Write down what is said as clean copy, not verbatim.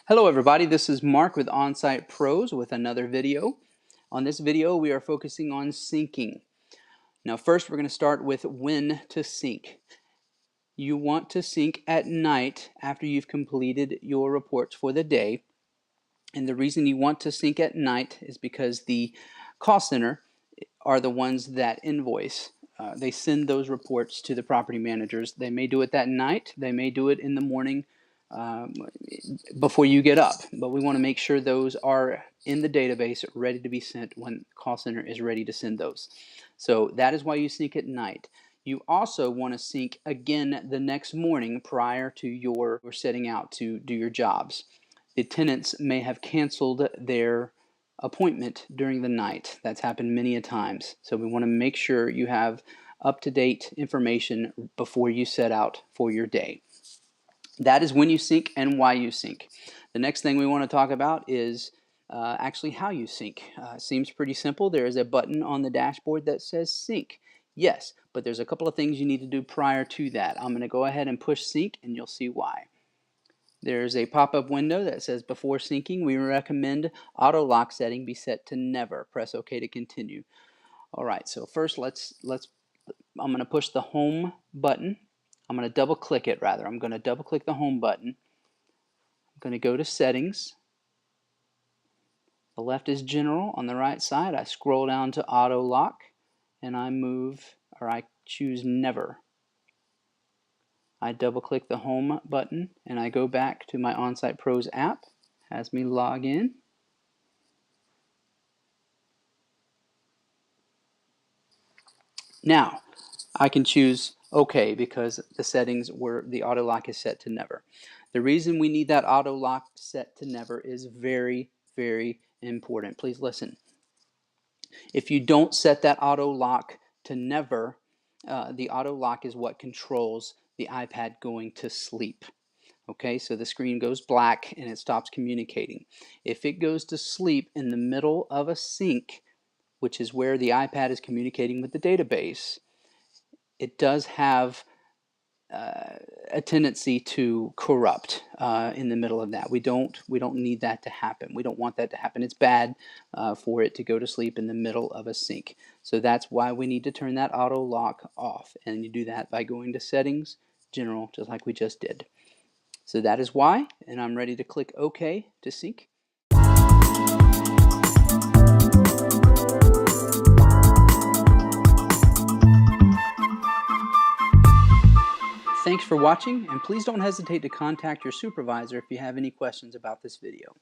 Hello everybody, this is Mark with Onsite Pros with another video. On this video we are focusing on syncing. Now first we're going to start with when to sync. You want to sync at night after you've completed your reports for the day. And the reason you want to sync at night is because the cost center are the ones that invoice. They send those reports to the property managers. They may do it that night, they may do it in the morning before you get up, but we want to make sure those are in the database ready to be sent when call center is ready to send those. So that is why you sync at night. You also want to sync again the next morning prior to your setting out to do your jobs. The tenants may have canceled their appointment during the night. That's happened many a times. So we want to make sure you have up-to-date information before you set out for your day. That is when you sync and why you sync. The next thing we want to talk about is actually how you sync. Seems pretty simple. There is a button on the dashboard that says sync. Yes, but there's a couple of things you need to do prior to that. I'm going to go ahead and push sync and you'll see why. There's a pop-up window that says before syncing we recommend auto lock setting be set to never. Press OK to continue. Alright, so first I'm going to push the home button. I'm going to double click it rather. I'm going to double click the home button. I'm going to go to settings. The left is general. On the right side I scroll down to auto lock and I choose never. I double click the home button and I go back to my Onsite Pros app. Has me log in. Now I can choose OK because the settings were the auto lock is set to never. The reason we need that auto lock set to never is very, very important. Please listen. If you don't set that auto lock to never, the auto lock is what controls the iPad going to sleep. Okay, so the screen goes black and it stops communicating. If it goes to sleep in the middle of a sync, which is where the iPad is communicating with the database, it does have a tendency to corrupt in the middle of that. We don't need that to happen. We don't want that to happen. It's bad for it to go to sleep in the middle of a sync. So that's why we need to turn that auto lock off, and you do that by going to settings, general, just like we just did. So that is why, and I'm ready to click OK to sync. Thanks for watching, and please don't hesitate to contact your supervisor if you have any questions about this video.